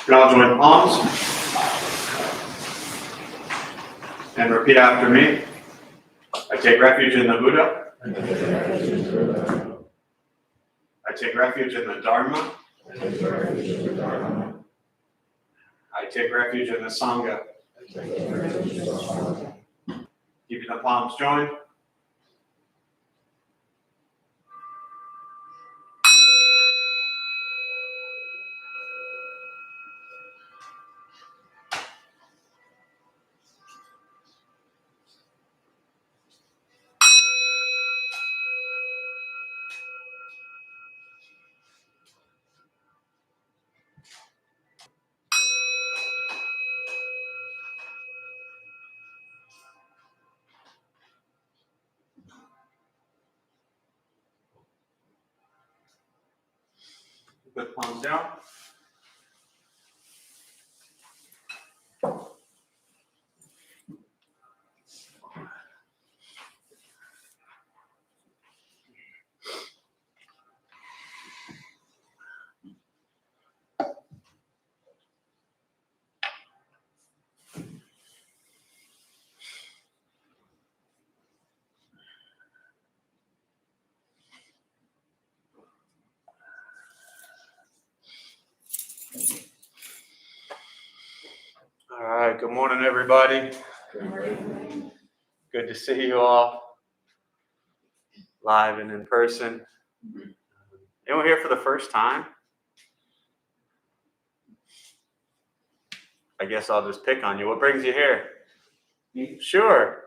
Now join palms and repeat after me. I take refuge in the Buddha. I take refuge in the Dharma. I take refuge in the Sangha. Keeping the palms joined. Put the palms down. All right, good morning, everybody. Good morning. Good to see you all live and in person. Anyone here for the first time? I guess I'll just pick on you. What brings you here? Me? Sure.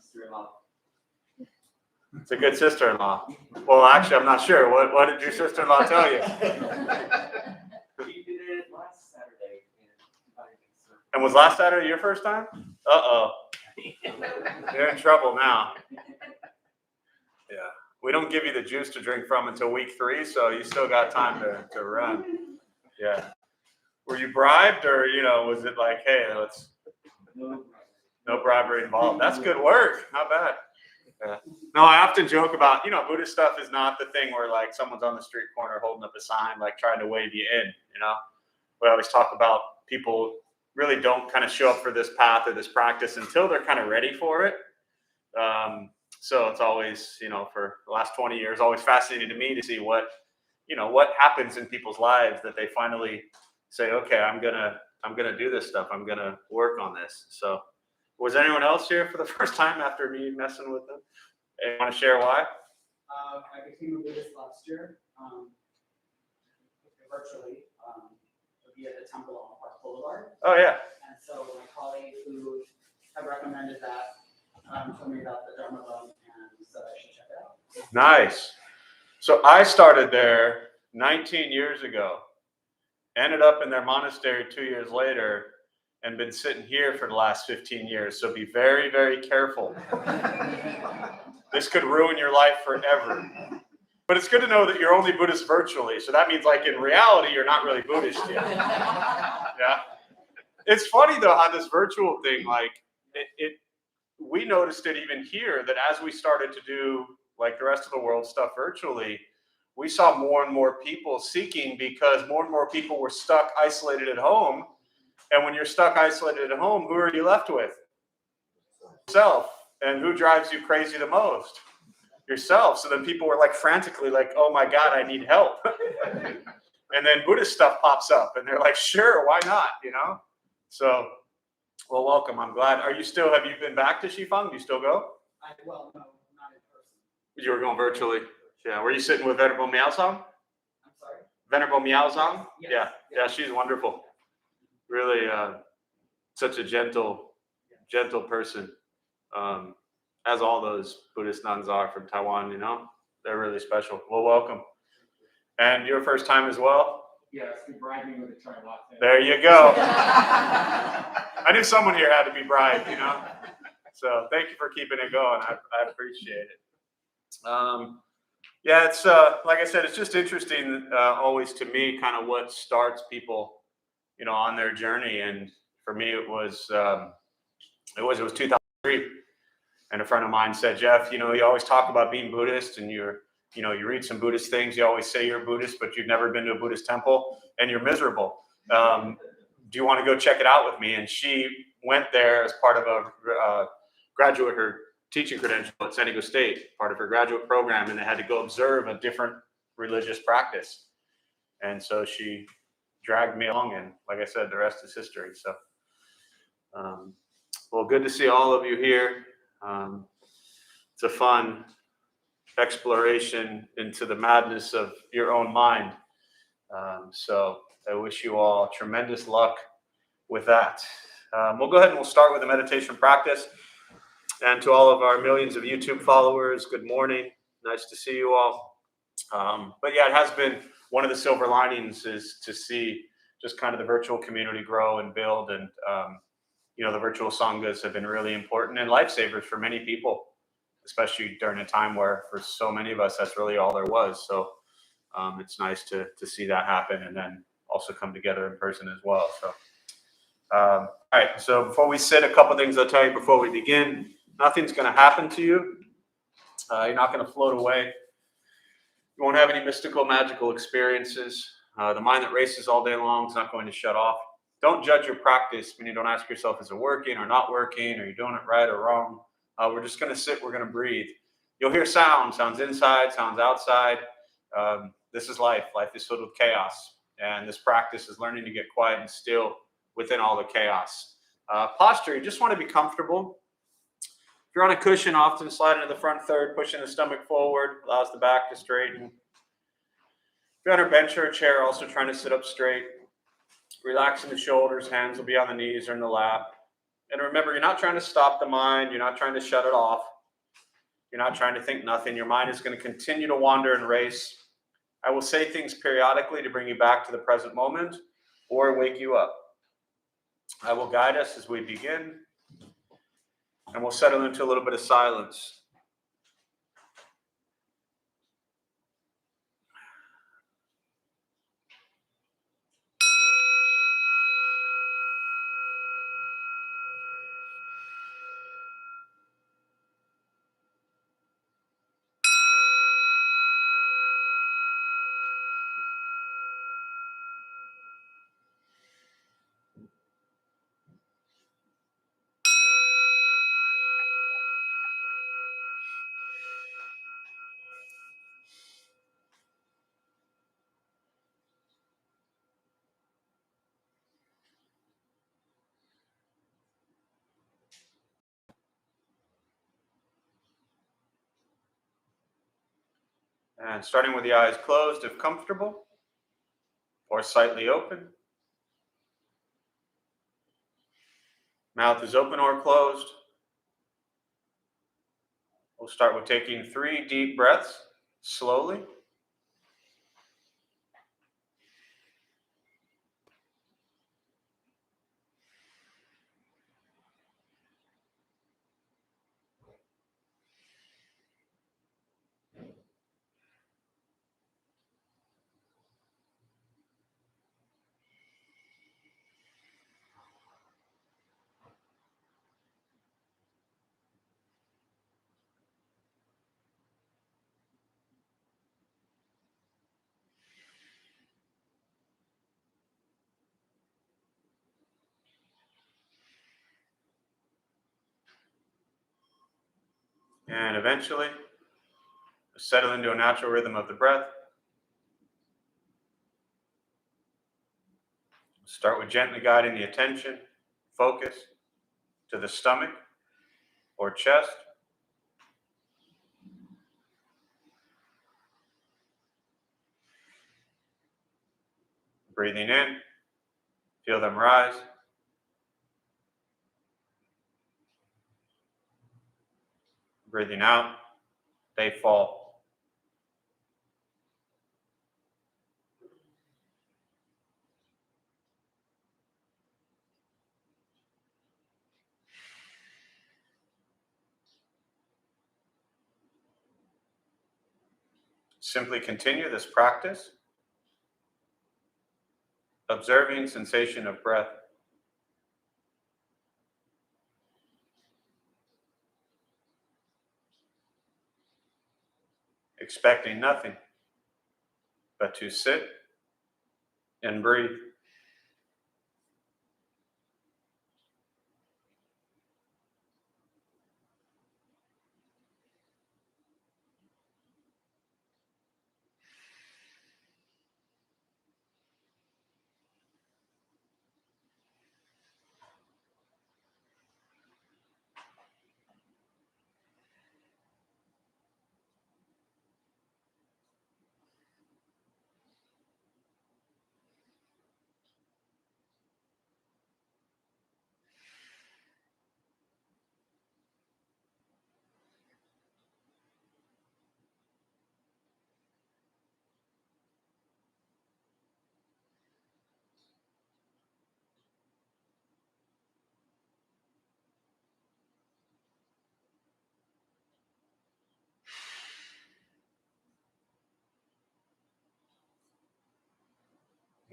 Sister-in-law. It's a good sister-in-law. Well, actually, I'm not sure. What did your sister-in-law tell you? We did it last Saturday. And was last Saturday your first time? Uh-oh. You're in trouble now. Yeah. We don't give you the juice to drink from until week 3, so you still got time to run. Yeah. Were you bribed, or, was it like, hey, let's... No bribery involved. That's good work. Not bad. Yeah. No, I often joke about, Buddhist stuff is not the thing where, like, someone's on the street corner holding up a sign, like, trying to wave you in, We always talk about people really don't kind of show up for this path or this practice until they're kind of ready for it. So it's always, for the last 20 years, always fascinating to me to see what happens in people's lives that they finally say, okay, I'm gonna do this stuff. I'm gonna work on this. So was anyone else here for the first time after me messing with them? You want to share why? I became a Buddhist last year, virtually, via the temple on Park Boulevard. Oh, yeah. And so my colleague who had recommended that told me about the Dharma Bum and said I should check it out. Nice. So I started there 19 years ago, ended up in their monastery 2 years later, and been sitting here for the last 15 years. So be very, very careful. This could ruin your life forever. But it's good to know that you're only Buddhist virtually. So that means, like, in reality, you're not really Buddhist yet. Yeah. It's funny, though, how this virtual thing, like, we noticed it even here, that as we started to do, like, the rest of the world stuff virtually, we saw more and more people seeking, because more and more people were stuck, isolated at home. And when you're stuck, isolated at home, who are you left with? Yourself. And who drives you crazy the most? Yourself. So then people were, like, frantically like, oh my God, I need help. And then Buddhist stuff pops up and they're like, sure, why not? So, well, welcome. I'm glad. Have you been back to Shifang? Do you still go? No, not in person. You were going virtually. Yeah. Were you sitting with Venerable Miaozang? I'm sorry? Venerable Miaozang? Yes. Yeah, she's wonderful. Really such a gentle person. As all those Buddhist nuns are from Taiwan, they're really special. Well, welcome. And your first time as well? Yes, you bribed me with a chai latte. There you go. I knew someone here had to be bribed, So thank you for keeping it going. I appreciate it. Yeah, it's like I said, it's just interesting always to me, kind of what starts people, on their journey. And for me, it was 2003. And a friend of mine said, Jeff, you always talk about being Buddhist, and you read some Buddhist things. You always say you're Buddhist, but you've never been to a Buddhist temple, and you're miserable. do you want to go check it out with me? And she went there as part of a graduate, her teaching credential at San Diego State, part of her graduate program, and they had to go observe a different religious practice. And so she dragged me along, and like I said, the rest is history. So, well, good to see all of you here. It's a fun exploration into the madness of your own mind. So I wish you all tremendous luck with that. We'll go ahead and we'll start with the meditation practice. And to all of our millions of YouTube followers, good morning. Nice to see you all. But yeah, it has been one of the silver linings is to see just kind of the virtual community grow and build. And, the virtual sanghas have been really important and lifesavers for many people, especially during a time where for so many of us, that's really all there was. So it's nice to see that happen and then also come together in person as well. So, all right. So before we sit, a couple things I'll tell you before we begin. Nothing's going to happen to you. You're not going to float away. You won't have any mystical, magical experiences. The mind that races all day long is not going to shut off. Don't judge your practice when you don't ask yourself, is it working or not working? Are you doing it right or wrong? We're just going to sit. We're going to breathe. You'll hear sounds inside, sounds outside. This is life. Life is filled with chaos. And this practice is learning to get quiet and still within all the chaos. Posture, you just want to be comfortable. If you're on a cushion, often slide into the front third, pushing the stomach forward, allows the back to straighten. If you're on a bench or a chair, also trying to sit up straight. Relaxing the shoulders, hands will be on the knees or in the lap. And remember, you're not trying to stop the mind. You're not trying to shut it off. You're not trying to think nothing. Your mind is going to continue to wander and race. I will say things periodically to bring you back to the present moment or wake you up. I will guide us as we begin, and we'll settle into a little bit of silence. And starting with the eyes closed, if comfortable, or slightly open. Mouth is open or closed. We'll start with taking 3 deep breaths, slowly. And eventually, settle into a natural rhythm of the breath. Start with gently guiding the attention, focus to the stomach or chest. Breathing in, feel them rise. Breathing out, they fall. Simply continue this practice, observing sensation of breath. Expecting nothing but to sit and breathe.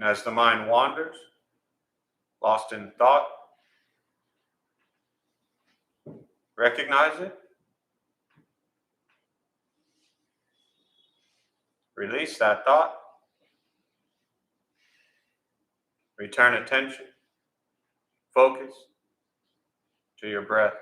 And as the mind wanders, lost in thought, recognize it, release that thought, return attention, focus to your breath.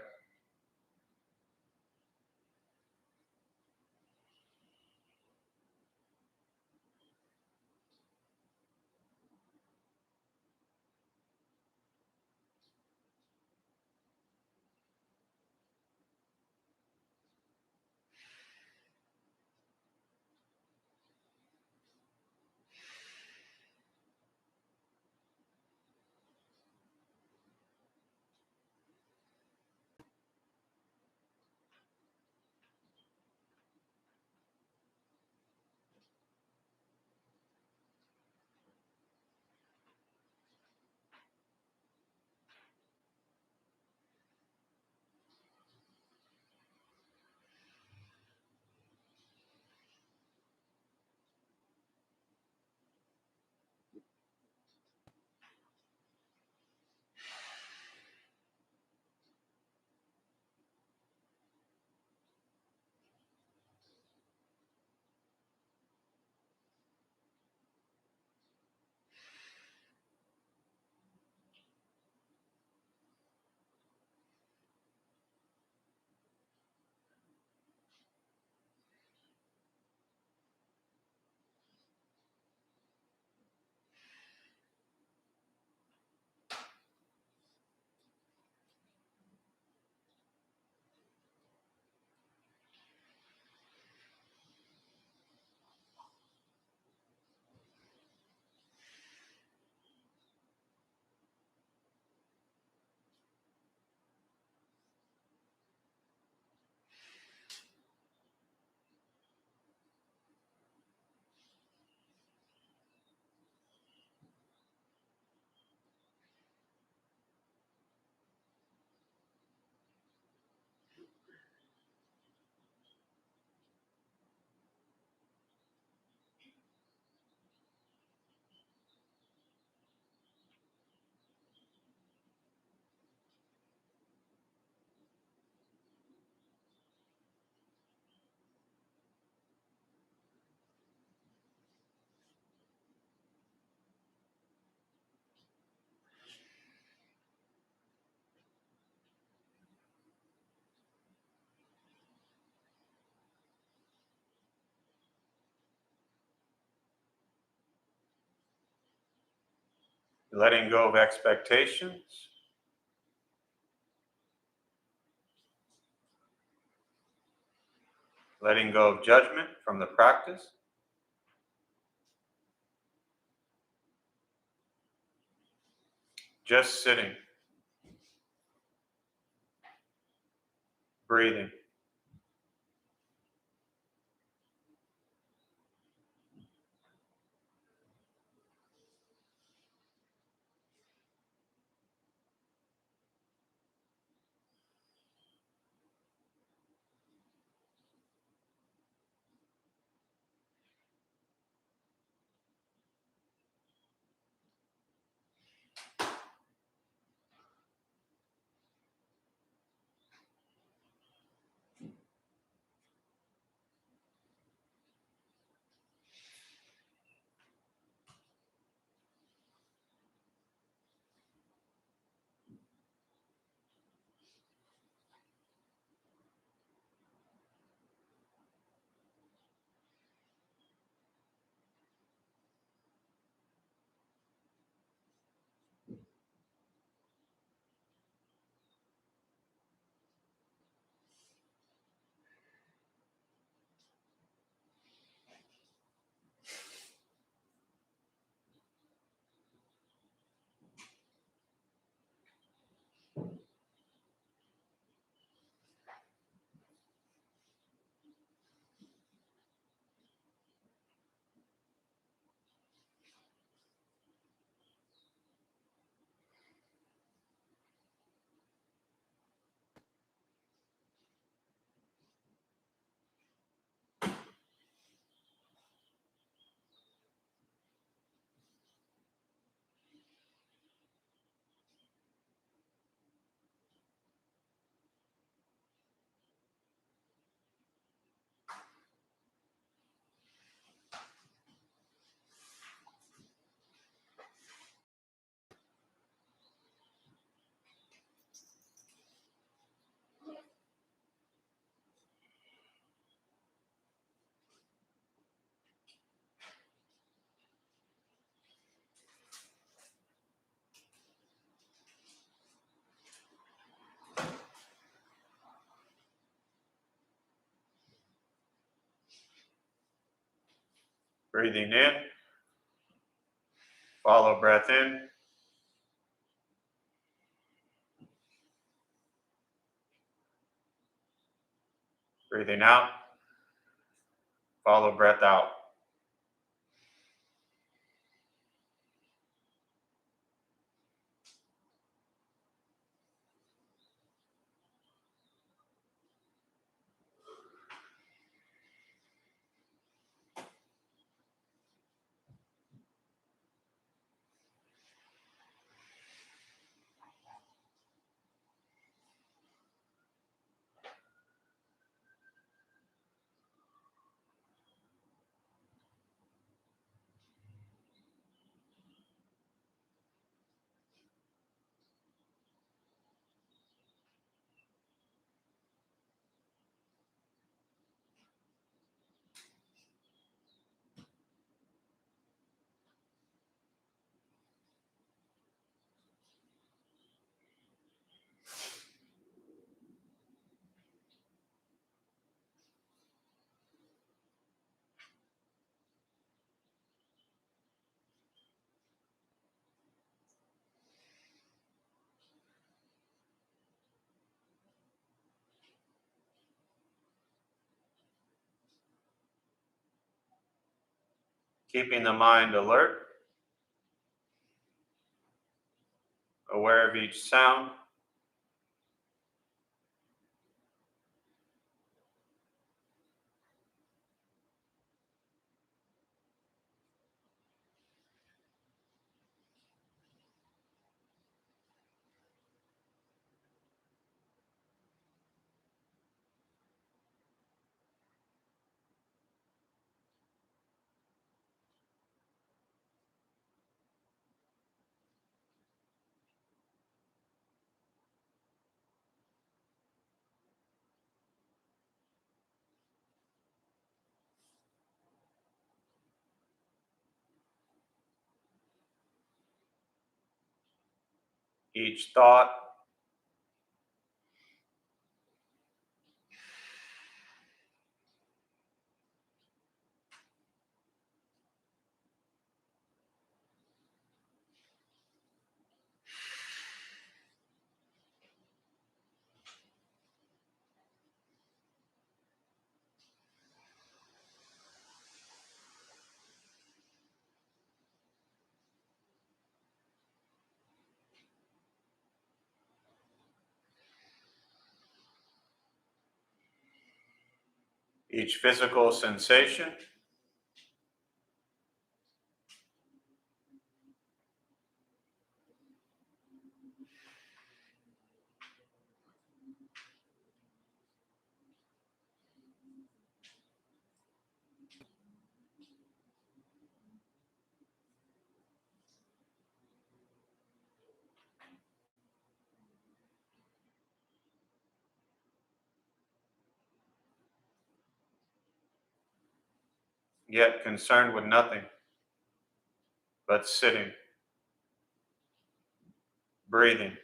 Letting go of expectations, letting go of judgment from the practice, just sitting, breathing. Breathing in. Follow breath in. Breathing out. Follow breath out. Keeping the mind alert, aware of each sound. Each thought, each physical sensation, yet concerned with nothing but sitting, breathing.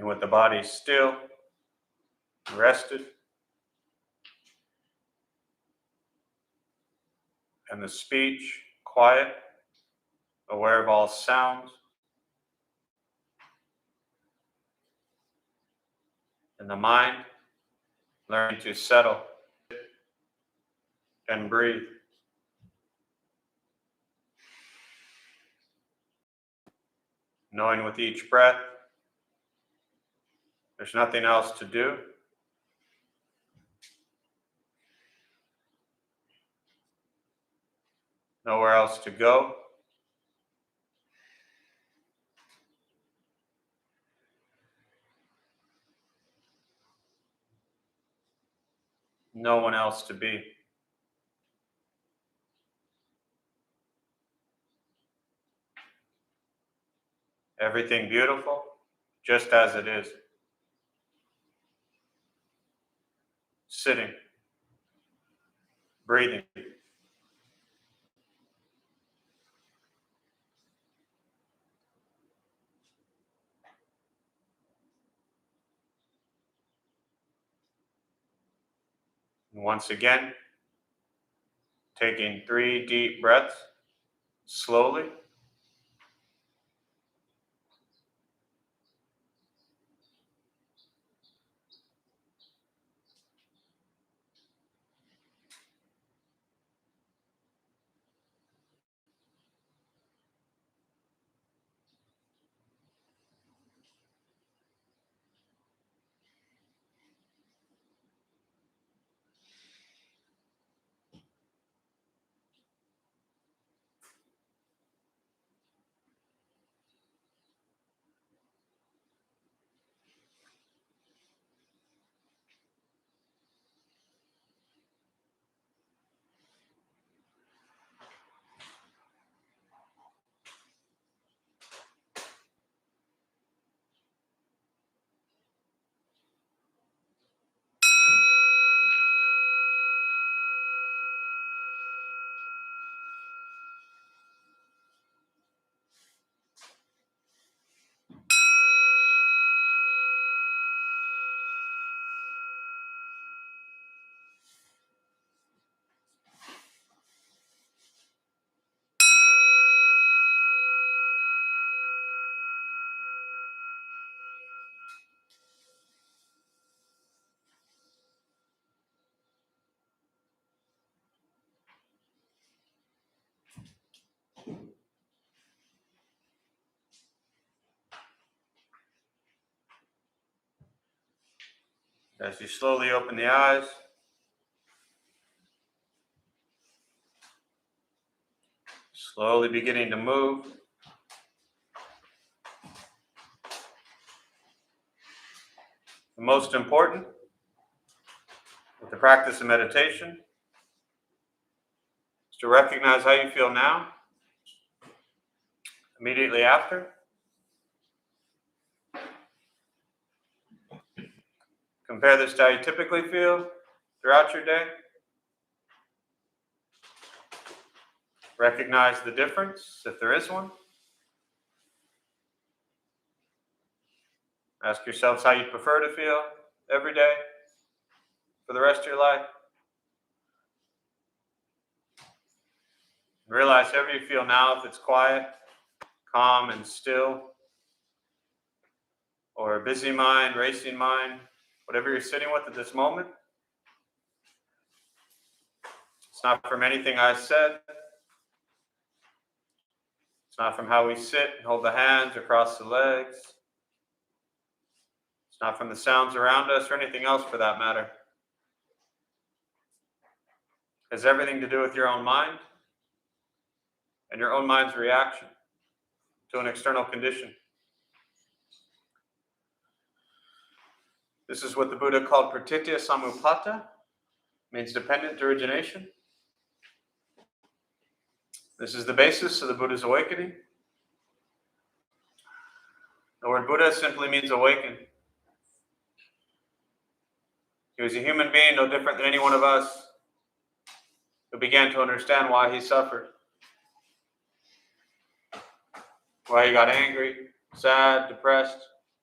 And with the body still, rested, and the speech quiet, aware of all sounds, and the mind learning to settle and breathe. Knowing with each breath, there's nothing else to do. Nowhere else to go. No one else to be. Everything beautiful, just as it is. Sitting, breathing. And once again, taking 3 deep breaths, slowly. As you slowly open the eyes, slowly beginning to move. The most important with the practice of meditation is to recognize how you feel now, immediately after. Compare this to how you typically feel throughout your day. Recognize the difference, if there is one. Ask yourselves how you prefer to feel every day for the rest of your life. Realize however you feel now, if it's quiet, calm, and still, or a busy mind, racing mind, whatever you're sitting with at this moment. It's not from anything I said. It's not from how we sit and hold the hands or cross the legs. It's not from the sounds around us or anything else for that matter. It has everything to do with your own mind and your own mind's reaction to an external condition. This is what the Buddha called pratitya samuppada, means dependent origination. This is the basis of the Buddha's awakening. The word Buddha simply means awaken. He was a human being, no different than any one of us, who began to understand why he suffered, why he got angry, sad, depressed,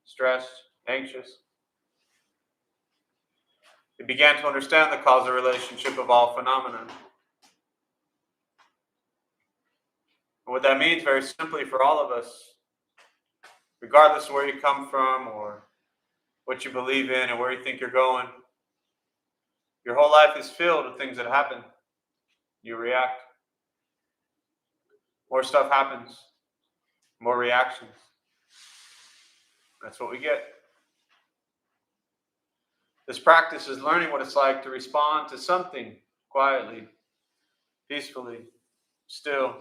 stressed, anxious. He began to understand the causal relationship of all phenomena. And what that means, very simply, for all of us, regardless of where you come from or what you believe in and where you think you're going, your whole life is filled with things that happen. You react. More stuff happens. More reactions. That's what we get. This practice is learning what it's like to respond to something quietly, peacefully, still.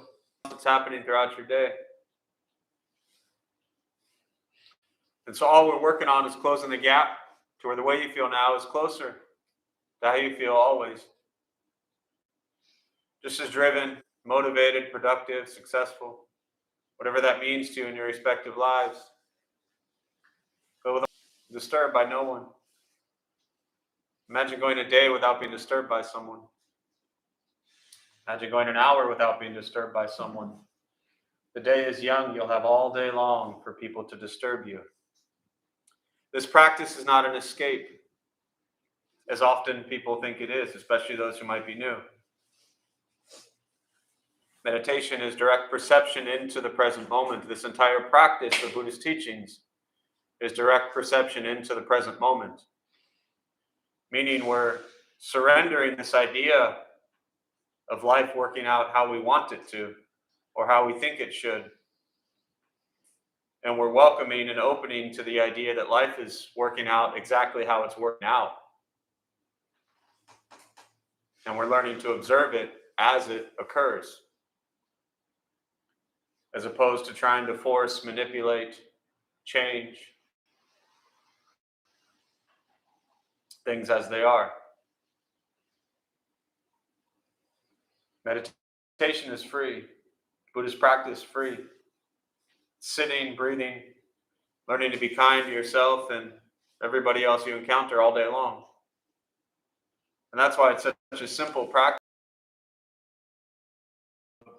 What's happening throughout your day. And so all we're working on is closing the gap to where the way you feel now is closer to how you feel always. Just as driven, motivated, productive, successful, whatever that means to you in your respective lives. But disturbed by no one. Imagine going a day without being disturbed by someone. Imagine going an hour without being disturbed by someone. The day is young, you'll have all day long for people to disturb you. This practice is not an escape, as often people think it is, especially those who might be new. Meditation is direct perception into the present moment. This entire practice of Buddhist teachings is direct perception into the present moment. Meaning we're surrendering this idea of life working out how we want it to, or how we think it should. And we're welcoming and opening to the idea that life is working out exactly how it's working out. And we're learning to observe it as it occurs, as opposed to trying to force, manipulate, change things as they are. Meditation is free. Buddhist practice is free. Sitting, breathing, learning to be kind to yourself and everybody else you encounter all day long. And that's why it's such a simple practice.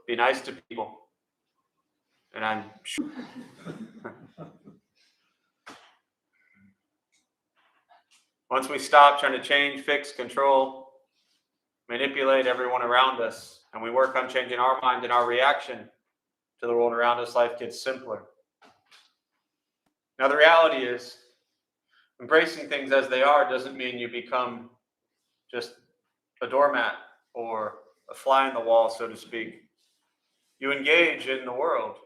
Be nice to people. And I'm sure. Once we stop trying to change, fix, control, manipulate everyone around us, and we work on changing our mind and our reaction to the world around us, life gets simpler. Now, the reality is, embracing things as they are doesn't mean you become just a doormat or a fly in the wall, so to speak. You engage in the world.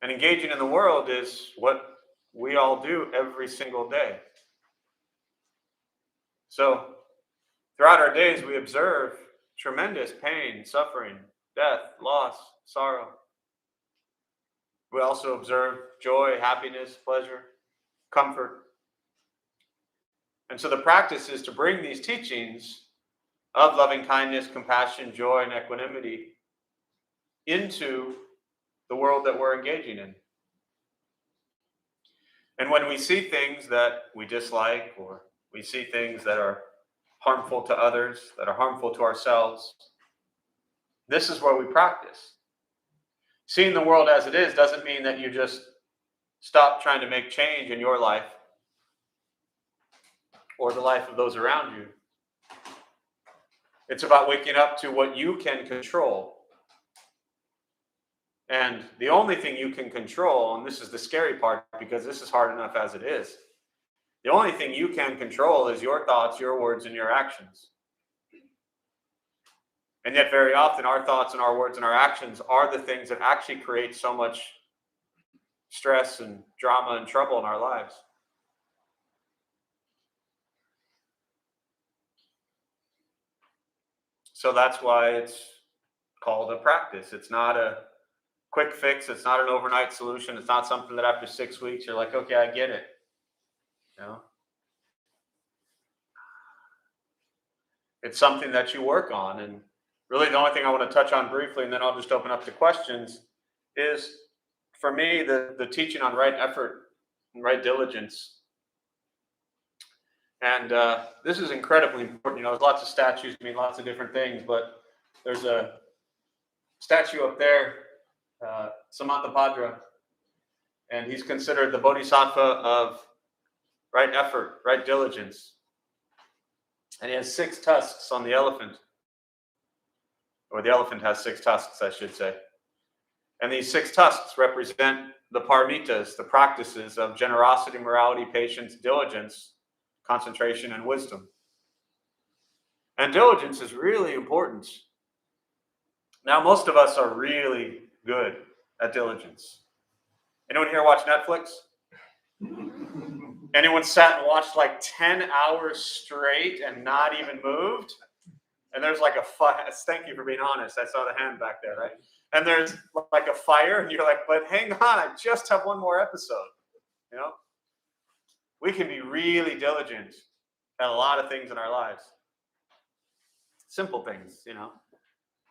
And engaging in the world is what we all do every single day. So, throughout our days, we observe tremendous pain, suffering, death, loss, sorrow. We also observe joy, happiness, pleasure, comfort. And so the practice is to bring these teachings of loving kindness, compassion, joy, and equanimity into the world that we're engaging in. And when we see things that we dislike, or we see things that are harmful to others, that are harmful to ourselves, this is where we practice. Seeing the world as it is doesn't mean that you just stop trying to make change in your life or the life of those around you. It's about waking up to what you can control. And the only thing you can control, and this is the scary part because this is hard enough as it is, the only thing you can control is your thoughts, your words, and your actions. And yet very often our thoughts and our words and our actions are the things that actually create so much stress and drama and trouble in our lives. So that's why it's called a practice. It's not a quick fix. It's not an overnight solution. It's not something that after 6 weeks you're like, okay, I get it. You know? It's something that you work on. And really the only thing I want to touch on briefly, and then I'll just open up to questions, is for me, the teaching on right effort and right diligence. And this is incredibly important. You know, there's lots of statues mean lots of different things, but there's a statue up there, Samantabhadra, And he's considered the bodhisattva of right effort, right diligence. And he has 6 tusks on the elephant. Or the elephant has 6 tusks, I should say. And these 6 tusks represent the paramitas, the practices of generosity, morality, patience, diligence, concentration, and wisdom. And diligence is really important. Now, most of us are really good at diligence. Anyone here watch Netflix? Anyone sat and watched like 10 hours straight and not even moved? And there's like thank you for being honest. I saw the hand back there, right? And there's like a fire, and you're like, but hang on, I just have one more episode. You know? We can be really diligent at a lot of things in our lives. Simple things, you know.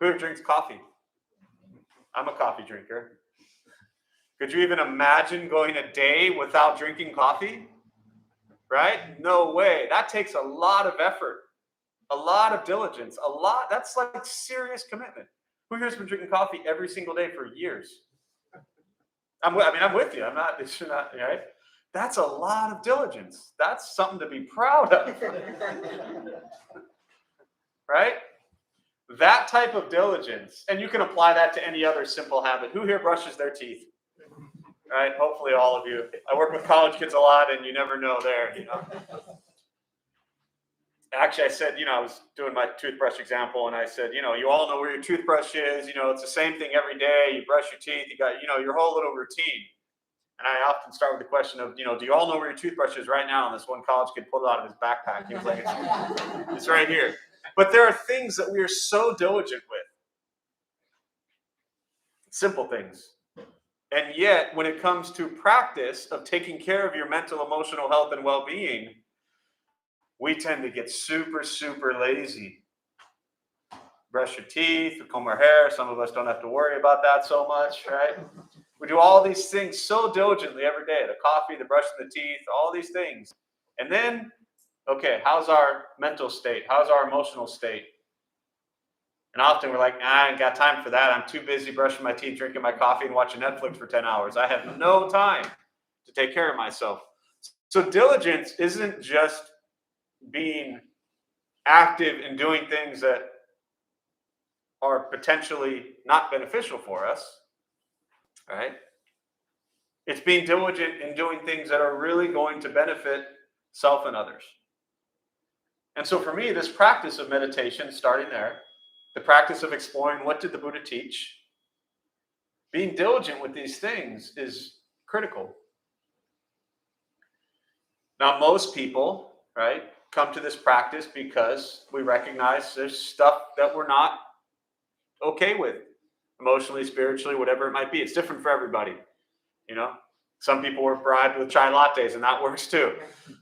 Who drinks coffee? I'm a coffee drinker. Could you even imagine going a day without drinking coffee? Right? No way. That takes a lot of effort, a lot of diligence, that's like serious commitment. Who here's been drinking coffee every single day for years? I'm with you. It's not, right? That's a lot of diligence. That's something to be proud of. Right? That type of diligence, and you can apply that to any other simple habit. Who here brushes their teeth? Right? Hopefully all of you. I work with college kids a lot, and you never know there, you know. Actually, I said, I was doing my toothbrush example, and I said, you all know where your toothbrush is. It's the same thing every day. You brush your teeth. You got, your whole little routine. And I often start with the question of, do you all know where your toothbrush is right now? And this one college kid pulled it out of his backpack. He was like, it's right here. But there are things that we are so diligent with. Simple things. And yet, when it comes to practice of taking care of your mental, emotional health, and well-being, we tend to get super, super lazy. Brush your teeth, comb our hair. Some of us don't have to worry about that so much, right? We do all these things so diligently every day. The coffee, the brushing the teeth, all these things. And then, okay, how's our mental state? How's our emotional state? And often we're like, I ain't got time for that. I'm too busy brushing my teeth, drinking my coffee, and watching Netflix for 10 hours. I have no time to take care of myself. So diligence isn't just being active and doing things that are potentially not beneficial for us, right? It's being diligent in doing things that are really going to benefit self and others. And so for me, this practice of meditation, starting there, the practice of exploring what did the Buddha teach, being diligent with these things is critical. Now, most people, right, come to this practice because we recognize there's stuff that we're not okay with, emotionally, spiritually, whatever it might be. It's different for everybody, Some people were bribed with chai lattes, and that works too.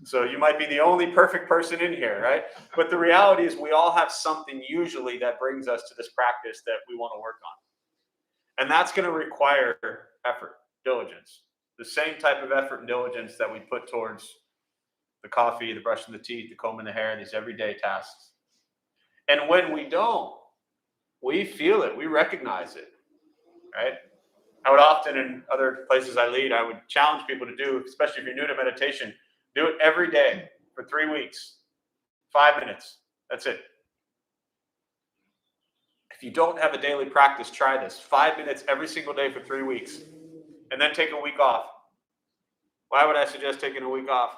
So you might be the only perfect person in here, right? But the reality is we all have something usually that brings us to this practice that we want to work on. And that's going to require effort, diligence, the same type of effort and diligence that we put towards the coffee, the brushing the teeth, the combing the hair, these everyday tasks. And when we don't, we feel it, we recognize it, right? I would often, in other places I lead, I would challenge people to do, especially if you're new to meditation, do it every day for 3 weeks, 5 minutes. That's it. If you don't have a daily practice, try this. 5 minutes every single day for 3 weeks, and then take a week off. Why would I suggest taking a week off?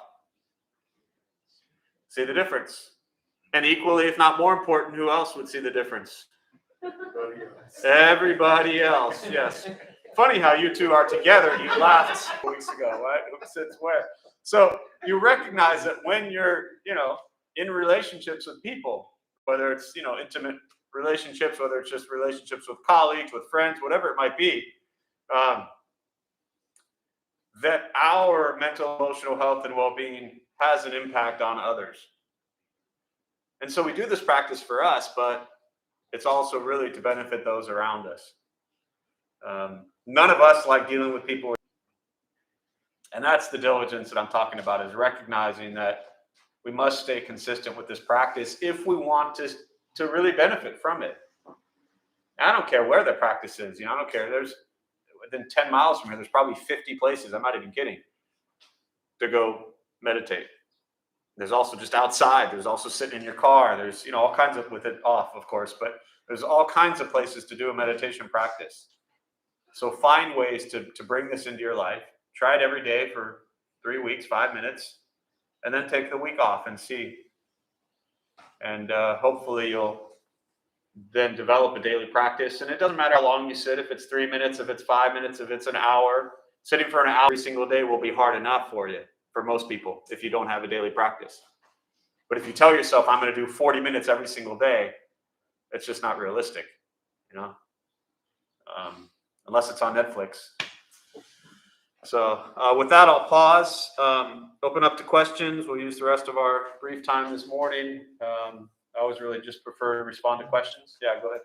See the difference. And equally, if not more important, who else would see the difference? Everybody else, yes. Funny how you two are together. You laughed weeks ago, right? Who sits where? So you recognize that when you're, in relationships with people, whether it's, intimate relationships, whether it's just relationships with colleagues, with friends, whatever it might be, that our mental, emotional health and well-being has an impact on others. And so we do this practice for us, but it's also really to benefit those around us. None of us like dealing with people. And that's the diligence that I'm talking about, is recognizing that we must stay consistent with this practice if we want to really benefit from it. And I don't care where the practice is. I don't care. within 10 miles from here, there's probably 50 places, I'm not even kidding, to go meditate. There's also just outside. There's also sitting in your car. There's, all kinds of, with it off, of course, but there's all kinds of places to do a meditation practice. So find ways to bring this into your life. Try it every day for 3 weeks, 5 minutes, and then take the week off and see. And hopefully you'll then develop a daily practice. And it doesn't matter how long you sit, if it's 3 minutes, if it's 5 minutes, if it's an hour. Sitting for an hour every single day will be hard enough for you, for most people, if you don't have a daily practice. But if you tell yourself, I'm going to do 40 minutes every single day, it's just not realistic, unless it's on Netflix. So with that, I'll pause, open up to questions. We'll use the rest of our brief time this morning. I always really just prefer to respond to questions. Yeah, go ahead.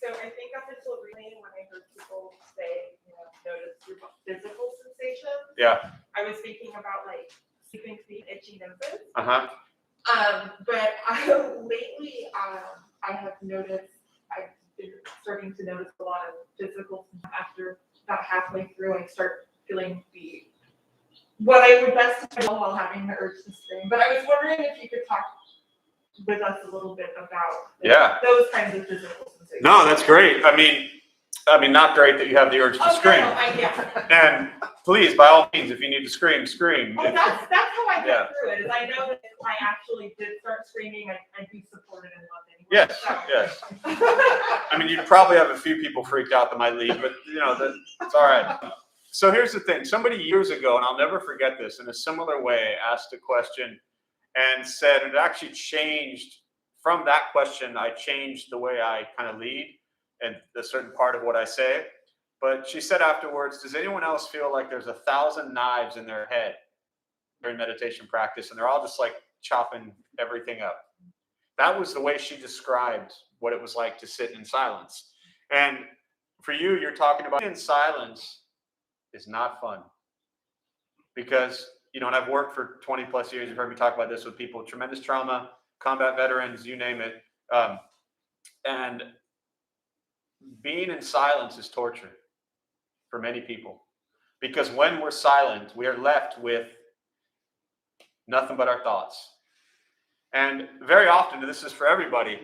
So I think up until recently, when I heard people say, notice your physical sensations, Yeah. I was thinking about like sleeping feet, itchy noses. But lately, I have noticed, I've been starting to notice a lot of physical after about halfway through. I start feeling what I would best feel while having the urge to scream. But I was wondering if you could talk with us a little bit about those kinds of physical sensations. No, that's great. I mean, not great that you have the urge to scream. No, And please, by all means, if you need to scream, scream. Well, that's how I get through it. Is I know that if I actually did start screaming, I'd be supported and loved anyway. Yes, so. yes. I mean, you'd probably have a few people freaked out that might leave, but it's all right. So here's the thing. Somebody years ago, and I'll never forget this, in a similar way, asked a question and said it actually changed. From that question, I changed the way I kind of lead and a certain part of what I say. But she said afterwards, does anyone else feel like there's 1,000 knives in their head during meditation practice and they're all just like chopping everything up? That was the way she described what it was like to sit in silence. And for you, you're talking about in silence is not fun. Because, and I've worked for 20 plus years, you've heard me talk about this with people, tremendous trauma, combat veterans, you name it. And being in silence is torture for many people. Because when we're silent, we are left with nothing but our thoughts. And very often, and this is for everybody,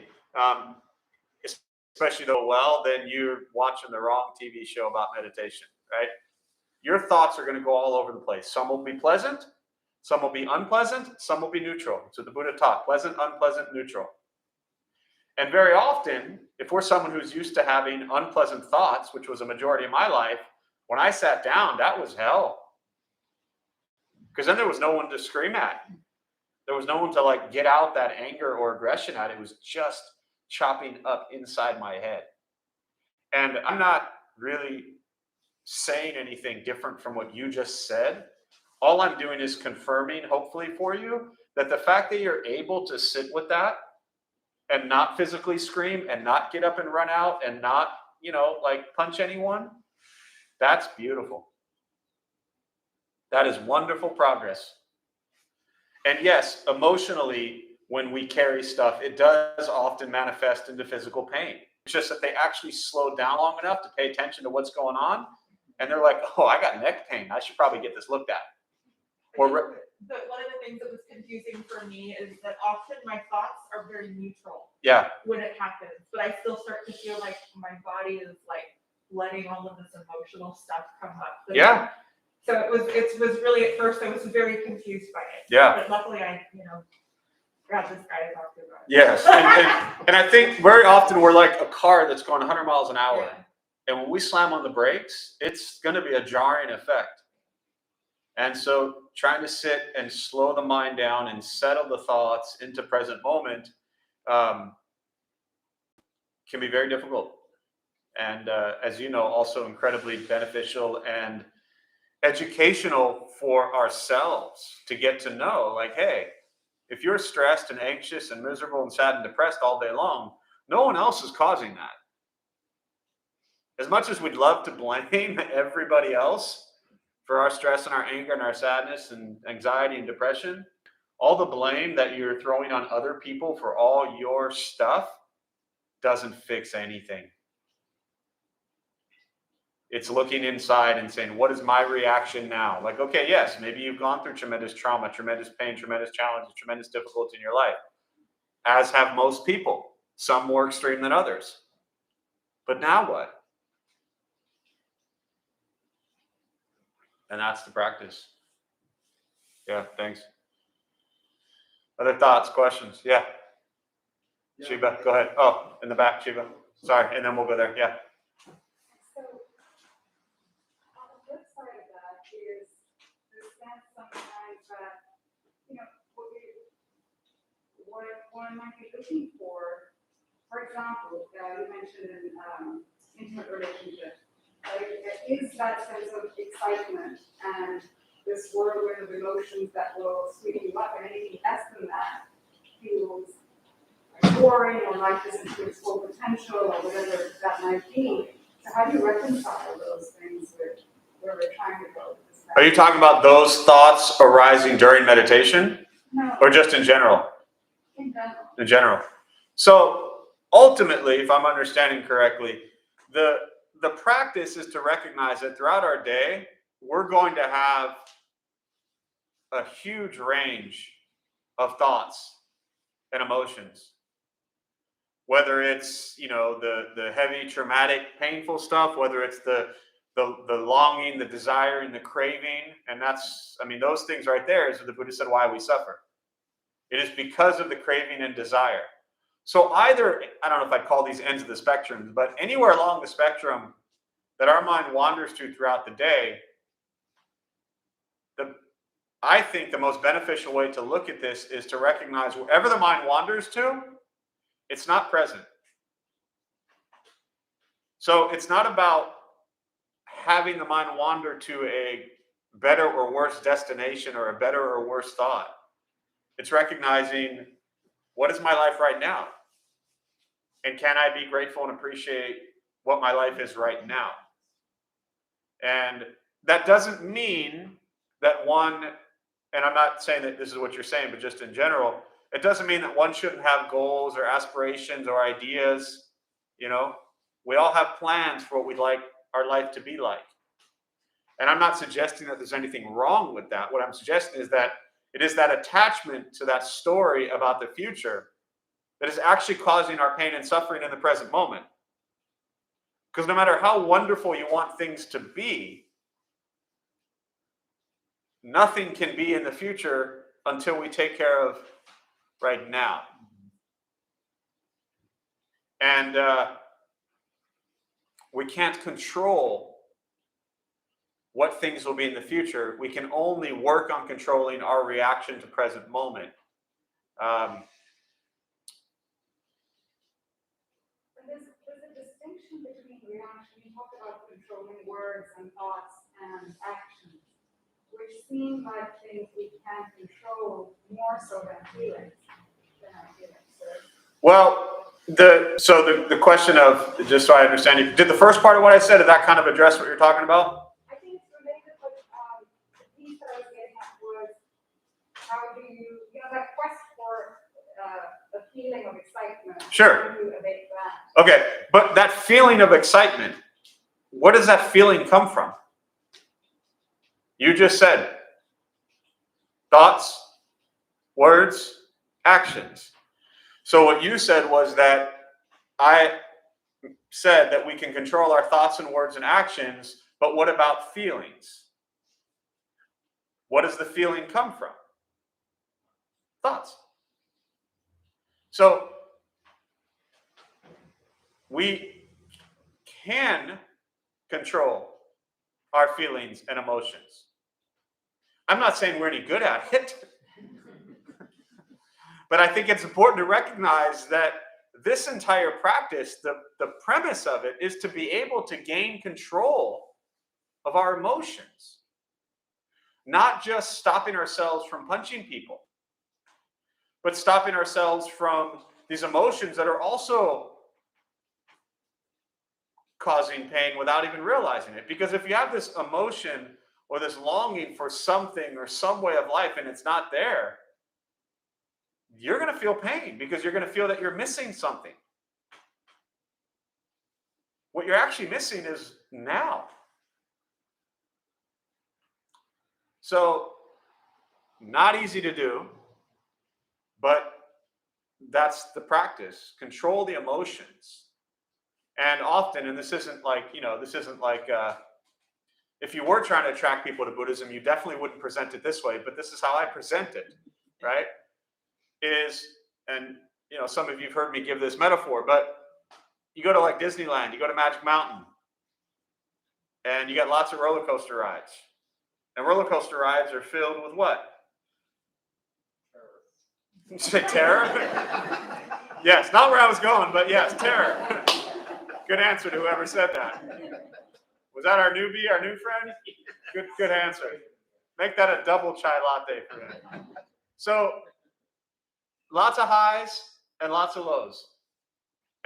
especially though, then you're watching the wrong TV show about meditation, right? Your thoughts are going to go all over the place. Some will be pleasant, some will be unpleasant, some will be neutral. So the Buddha taught pleasant, unpleasant, neutral. And very often, if we're someone who's used to having unpleasant thoughts, which was a majority of my life, when I sat down, that was hell. Because then there was no one to scream at. There was no one to get out that anger or aggression at. It was just chopping up inside my head. And I'm not really saying anything different from what you just said. All I'm doing is confirming, hopefully for you, that the fact that you're able to sit with that and not physically scream and not get up and run out and not, punch anyone, that's beautiful. That is wonderful progress. And yes, emotionally, when we carry stuff, it does often manifest into physical pain. It's just that they actually slow down long enough to pay attention to what's going on. And they're like, oh, I got neck pain. I should probably get this looked at. One of the things that was confusing for me is that often my thoughts are very neutral. Yeah. When it happens, but I still start to feel like my body is letting all of this emotional stuff come up. Yeah. So it was really, at first I was very confused by it. Yeah. But luckily I, got this guy to talk to about it. Yes. And I think very often we're like a car that's going 100 miles an hour. Yeah. And when we slam on the brakes, it's going to be a jarring effect. And so trying to sit and slow the mind down and settle the thoughts into present moment can be very difficult. And as you know, also incredibly beneficial and educational for ourselves to get to know, hey, if you're stressed and anxious and miserable and sad and depressed all day long, no one else is causing that. As much as we'd love to blame everybody else for our stress and our anger and our sadness and anxiety and depression, all the blame that you're throwing on other people for all your stuff doesn't fix anything. It's looking inside and saying, what is my reaction now? Like, okay, yes, maybe you've gone through tremendous trauma, tremendous pain, tremendous challenges, tremendous difficulty in your life, as have most people, some more extreme than others. But now what? And that's the practice. Yeah, thanks. Other thoughts, questions? Yeah. Shiva, go ahead. Oh, in the back, Shiva. Sorry, and then we'll go there. Yeah. So, on the flip side of that is the sense sometimes that, what one might be looking for example, you mentioned in intimate relationships, is that sense of excitement and this whirlwind of emotions that will sweep you up, and anything less than that feels boring or life isn't to its full potential or whatever that might be. So how do you reconcile those things with where we're trying to go? Are you talking about those thoughts arising during meditation? No. Or just in general? In general. In general. So ultimately, if I'm understanding correctly, the practice is to recognize that throughout our day, we're going to have a huge range of thoughts and emotions. Whether it's, the heavy, traumatic, painful stuff, whether it's the longing, the desire, and the craving, and those things right there is what the Buddha said why we suffer. It is because of the craving and desire. So either, I don't know if I'd call these ends of the spectrum, but anywhere along the spectrum that our mind wanders to throughout the day, I think the most beneficial way to look at this is to recognize wherever the mind wanders to, it's not present. So it's not about having the mind wander to a better or worse destination or a better or worse thought. It's recognizing, what is my life right now? And can I be grateful and appreciate what my life is right now? And that doesn't mean that one, and I'm not saying that this is what you're saying, but just in general, it doesn't mean that one shouldn't have goals or aspirations or ideas. We all have plans for what we'd like our life to be like. And I'm not suggesting that there's anything wrong with that. What I'm suggesting is that it is that attachment to that story about the future that is actually causing our pain and suffering in the present moment. Because no matter how wonderful you want things to be, nothing can be in the future until we take care of right now. And we can't control what things will be in the future. We can only work on controlling our reaction to present moment. There's a distinction between reaction. You talk about controlling words and thoughts and actions, which seem like things we can control more so than feelings. Well, the question of, just so I understand, did the first part of what I said, did that kind of address what you're talking about? I think it's related, but the piece that I was getting at was, how do you, that quest for a feeling of excitement. Sure. How do you abate that? Okay, but that feeling of excitement, where does that feeling come from? You just said thoughts, words, actions. So what you said was that I said that we can control our thoughts and words and actions, but what about feelings? What does the feeling come from? Thoughts. So we can control our feelings and emotions. I'm not saying we're any good at it, but I think it's important to recognize that this entire practice, the premise of it is to be able to gain control of our emotions, not just stopping ourselves from punching people, but stopping ourselves from these emotions that are also causing pain without even realizing it. Because if you have this emotion or this longing for something or some way of life and it's not there, you're going to feel pain because you're going to feel that you're missing something. What you're actually missing is now. So, not easy to do, but that's the practice. Control the emotions. And often, and this isn't like, if you were trying to attract people to Buddhism, you definitely wouldn't present it this way, but this is how I present it, right? And some of you've heard me give this metaphor, but you go to like Disneyland, you go to Magic Mountain, and you got lots of roller coaster rides. And roller coaster rides are filled with what? Did you say terror? Yes, not where I was going, but yes, terror. Good answer to whoever said that. Was that our newbie, our new friend? Good answer. Make that a double chai latte for him. So, lots of highs and lots of lows.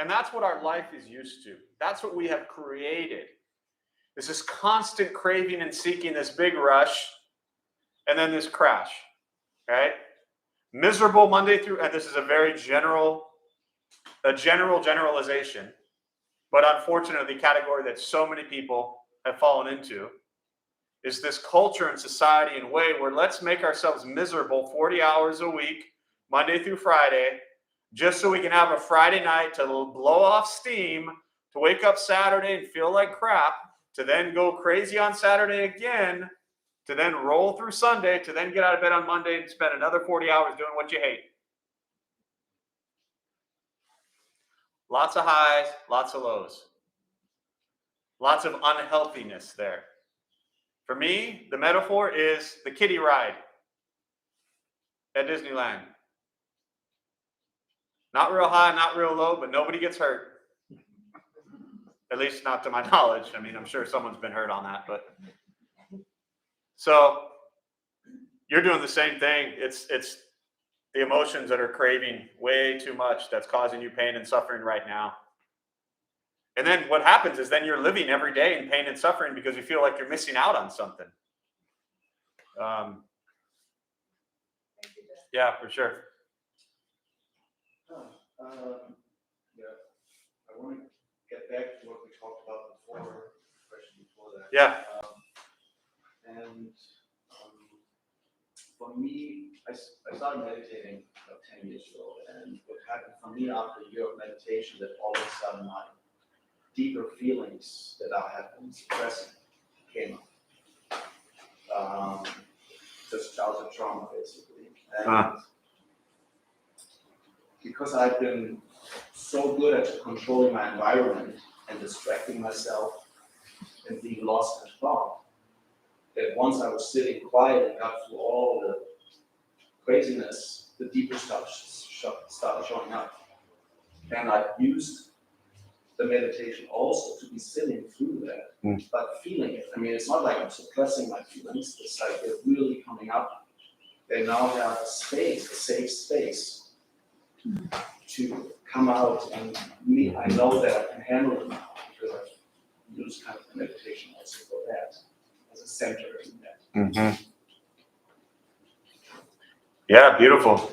And that's what our life is used to. That's what we have created. It's this constant craving and seeking, this big rush, and then this crash, right? Miserable Monday through, and this is a very generalization, but unfortunately, the category that so many people have fallen into is this culture and society and way where let's make ourselves miserable 40 hours a week, Monday through Friday, just so we can have a Friday night to blow off steam, to wake up Saturday and feel like crap, to then go crazy on Saturday again, to then roll through Sunday, to then get out of bed on Monday and spend another 40 hours doing what you hate. Lots of highs, lots of lows. Lots of unhealthiness there. For me, the metaphor is the kiddie ride at Disneyland. Not real high, not real low, but nobody gets hurt. At least not to my knowledge. I mean, I'm sure someone's been hurt on that, but so you're doing the same thing. It's the emotions that are craving way too much that's causing you pain and suffering right now. And then what happens is then you're living every day in pain and suffering because you feel like you're missing out on something. Yeah, for sure. Yeah, I want to get back to what we talked about before, the question before that. Yeah. For me, I started meditating about 10 years ago, and what happened for me after a year of meditation, that all of a sudden my deeper feelings that I had been suppressing came up. Just childhood trauma, basically. And because I've been so good at controlling my environment and distracting myself and being lost in thought, that once I was sitting quiet and got through all the craziness, the deeper stuff started showing up. And I've used the meditation also to be sitting through that, but feeling it. I mean, it's not like I'm suppressing my feelings, it's like they're really coming up. They now have a space, a safe space to come out, and me, I know that I can handle it now because I've used kind of the meditation also for that, as a center in that. Mm-hmm. Yeah, beautiful.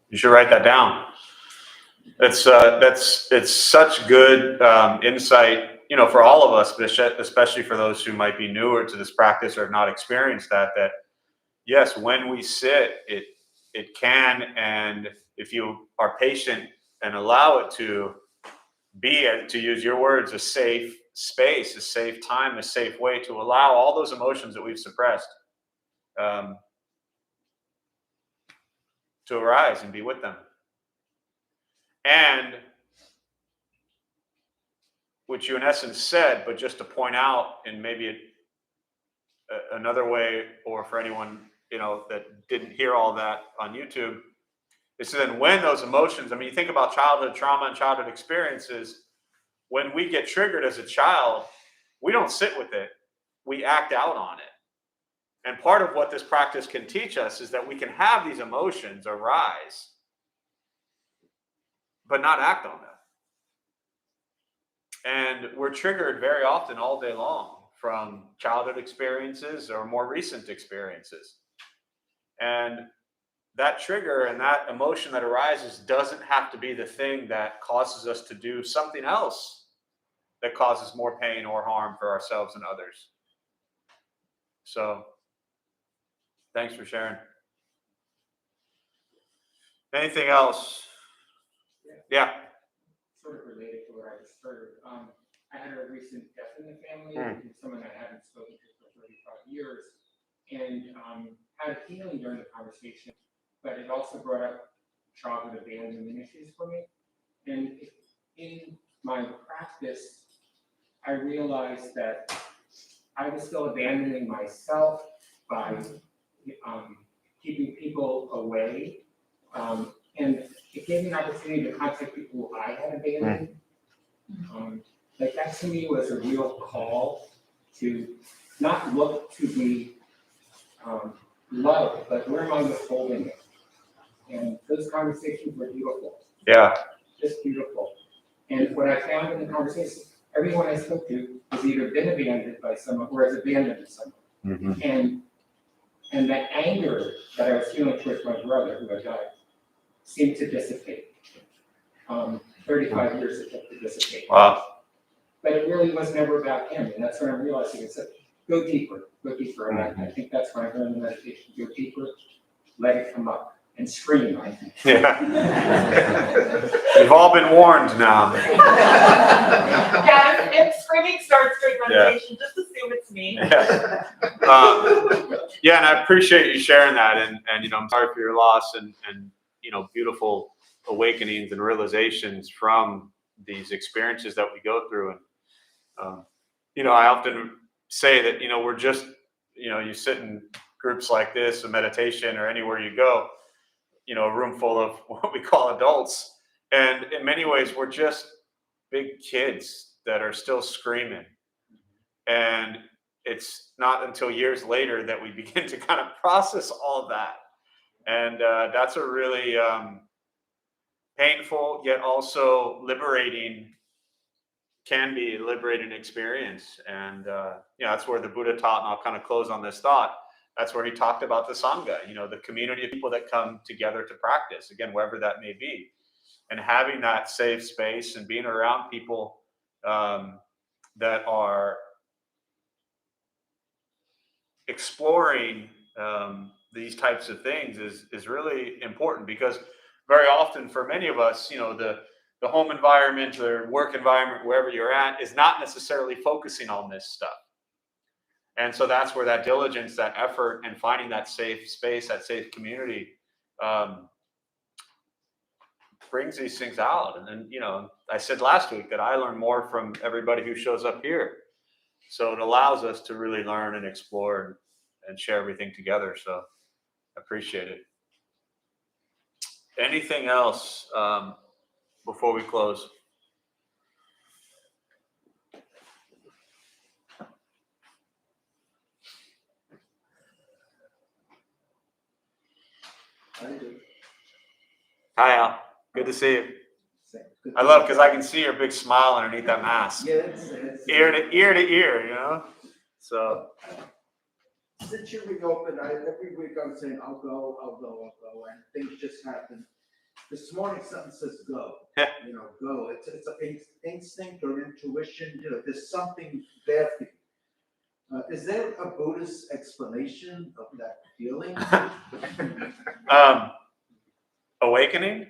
You should write that down. It's such good insight, for all of us, especially for those who might be newer to this practice or have not experienced that yes, when we sit, it can, and if you are patient and allow it to be, to use your words, a safe space, a safe time, a safe way to allow all those emotions that we've suppressed to arise and be with them. And which you in essence said, but just to point out in maybe another way, or for anyone that didn't hear all that on YouTube, is then when those emotions, I mean, you think about childhood trauma and childhood experiences, when we get triggered as a child, we don't sit with it, we act out on it. And part of what this practice can teach us is that we can have these emotions arise, but not act on them. And we're triggered very often all day long from childhood experiences or more recent experiences. And that trigger and that emotion that arises doesn't have to be the thing that causes us to do something else that causes more pain or harm for ourselves and others. So Thanks for sharing. Anything else? Yeah. Sort of related to what I just heard. I had a recent death in the family, someone I haven't spoken to for 35 years, and had a feeling during the conversation, but it also brought up childhood abandonment issues for me. And in my practice, I realized that I was still abandoning myself by keeping people away. And it gave me an opportunity to contact people who I had abandoned. Like that to me was a real call to not look to be loved, but where am I withholding it? And those conversations were beautiful. Yeah. Just beautiful. And what I found in the conversation, everyone I spoke to has either been abandoned by someone or has abandoned someone. And that anger that I was feeling towards my brother who had died seemed to dissipate. 35 years it took to dissipate. Wow. But it really was never about him, and that's what I'm realizing. It's like, go deeper. And I think that's when I learned the meditation, go deeper, let it come up, and scream, I think. Yeah. You've all been warned now. Yeah, if screaming starts during meditation, just assume it's me. Yeah. Yeah, and I appreciate you sharing that, and I'm sorry for your loss, and beautiful awakenings and realizations from these experiences that we go through. And I often say that we're just you sit in groups like this, a meditation, or anywhere you go, a room full of what we call adults, and in many ways we're just big kids that are still screaming. And it's not until years later that we begin to kind of process all of that. And that's a really painful yet also can be liberating experience. And that's where the Buddha taught, and I'll kind of close on this thought. That's where he talked about the Sangha, the community of people that come together to practice, again, wherever that may be. And having that safe space and being around people that are exploring these types of things is really important, because very often for many of us, the home environment or work environment, wherever you're at, is not necessarily focusing on this stuff. And so that's where that diligence, that effort, and finding that safe space, that safe community brings these things out. And then, I said last week that I learn more from everybody who shows up here. So it allows us to really learn and explore and share everything together. So I appreciate it. Anything else before we close? Hi, Al. Good to see you. I love, because I can see your big smile underneath that mask. Yeah, it's Ear to ear, So. Since you reopened, every week I'm saying, I'll go, and things just happen. This morning, something says go. Go. It's an instinct or intuition. There's something there for you. Is there a Buddhist explanation of that feeling? Awakening?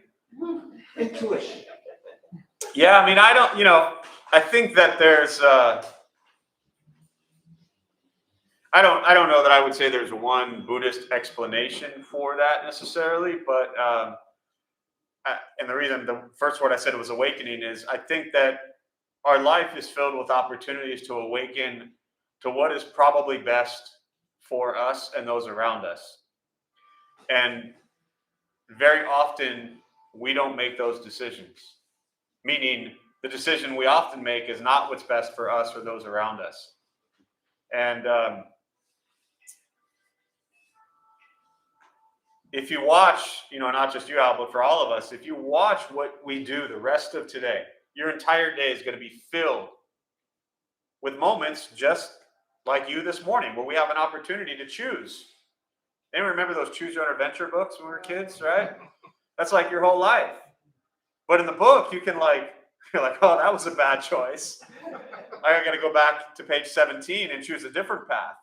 Intuition. Yeah, I mean, I don't, I think that there's, I don't know that I would say there's one Buddhist explanation for that necessarily, but, and the first word I said was awakening, is I think that our life is filled with opportunities to awaken to what is probably best for us and those around us. And very often we don't make those decisions, meaning the decision we often make is not what's best for us or those around us. And if you watch, not just you, Al, but for all of us, if you watch what we do the rest of today, your entire day is going to be filled with moments just like you this morning, where we have an opportunity to choose. Anyone remember those Choose Your Own Adventure books when we were kids, right? That's like your whole life. But in the book, you can you're like, oh, that was a bad choice. I got to go back to page 17 and choose a different path.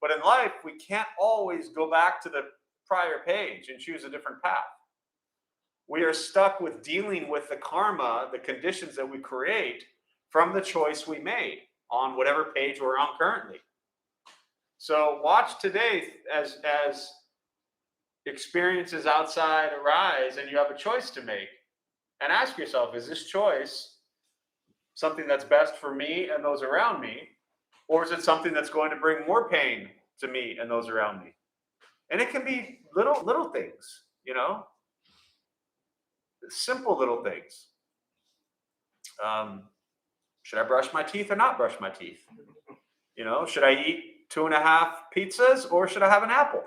But in life, we can't always go back to the prior page and choose a different path. We are stuck with dealing with the karma, the conditions that we create from the choice we made on whatever page we're on currently. So watch today as experiences outside arise and you have a choice to make. And ask yourself, is this choice something that's best for me and those around me? Or is it something that's going to bring more pain to me and those around me? And it can be little things, you know, simple little things. Should I brush my teeth or not brush my teeth? You know, should I eat 2.5 pizzas or should I have an apple?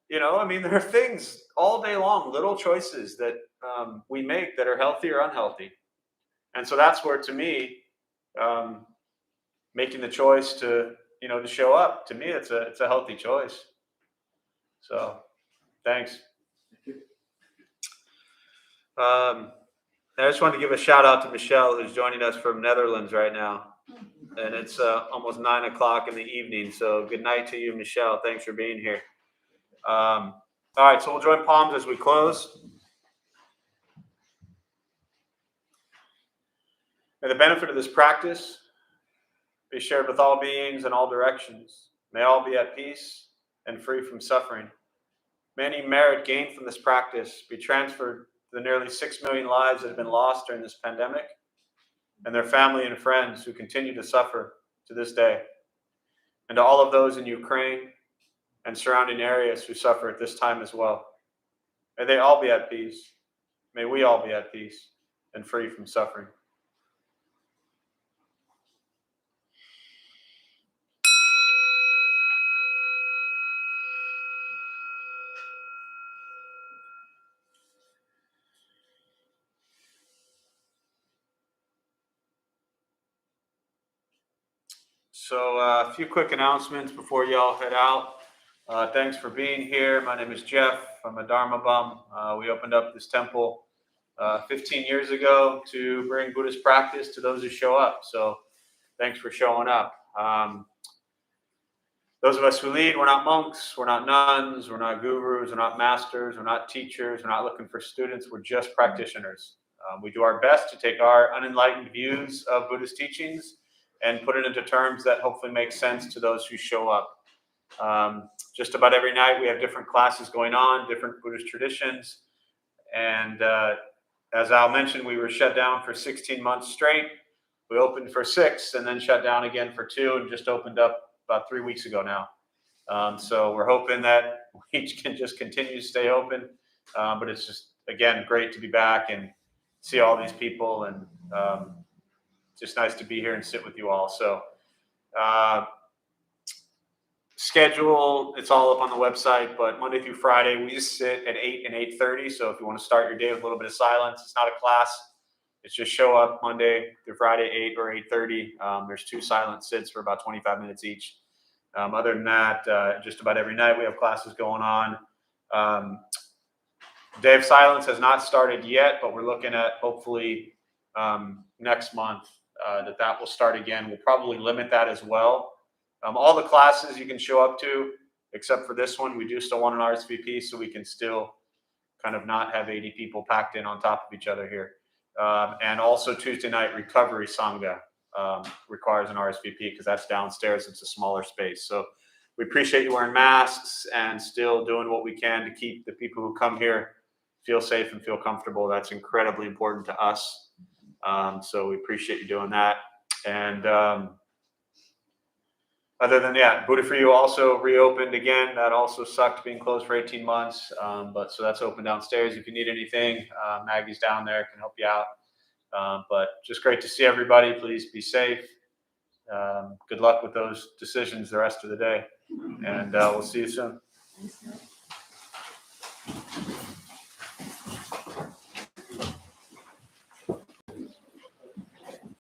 You know, I mean, there are things all day long, little choices that we make that are healthy or unhealthy. And so that's where, to me, making the choice to, you know, to show up, to me, it's a healthy choice. So, thanks. I just wanted to give a shout out to Michelle, who's joining us from Netherlands right now. And it's almost 9 o'clock in the evening. So good night to you, Michelle. Thanks for being here. All right, so we'll join palms as we close. May the benefit of this practice be shared with all beings in all directions. May all be at peace and free from suffering. May any merit gained from this practice be transferred to the nearly 6 million lives that have been lost during this pandemic and their family and friends who continue to suffer to this day. And to all of those in Ukraine and surrounding areas who suffer at this time as well. May they all be at peace. May we all be at peace and free from suffering. So a few quick announcements before y'all head out. Thanks for being here. My name is Jeff. I'm a Dharma bum. We opened up this temple 15 years ago to bring Buddhist practice to those who show up. So thanks for showing up. Those of us who lead, we're not monks, we're not nuns, we're not gurus, we're not masters, we're not teachers, we're not looking for students, we're just practitioners. We do our best to take our unenlightened views of Buddhist teachings and put it into terms that hopefully make sense to those who show up. Just about every night we have different classes going on, different Buddhist traditions. And as Al mentioned, we were shut down for 16 months straight. We opened for 6 and then shut down again for 2 and just opened up about 3 weeks ago now. So we're hoping that we can just continue to stay open. But it's just, again, great to be back and see all these people, and just nice to be here and sit with you all. So schedule, it's all up on the website, but Monday through Friday, we just sit at 8 and 8:30. So if you want to start your day with a little bit of silence, it's not a class. It's just show up Monday through Friday, 8 or 8:30. There's 2 silent sits for about 25 minutes each. Other than that, just about every night we have classes going on. Day of Silence has not started yet, but we're looking at hopefully next month that will start again. We'll probably limit that as well. All the classes you can show up to, except for this one, we do still want an RSVP so we can still kind of not have 80 people packed in on top of each other here. And also Tuesday night recovery Sangha requires an RSVP because that's downstairs. It's a smaller space. So we appreciate you wearing masks and still doing what we can to keep the people who come here feel safe and feel comfortable. That's incredibly important to us. So we appreciate you doing that. And other than that, Buddha For You also reopened again. That also sucked being closed for 18 months. But so that's open downstairs. If you need anything, Maggie's down there, can help you out. But just great to see everybody. Please be safe. Good luck with those decisions the rest of the day. And we'll see you soon.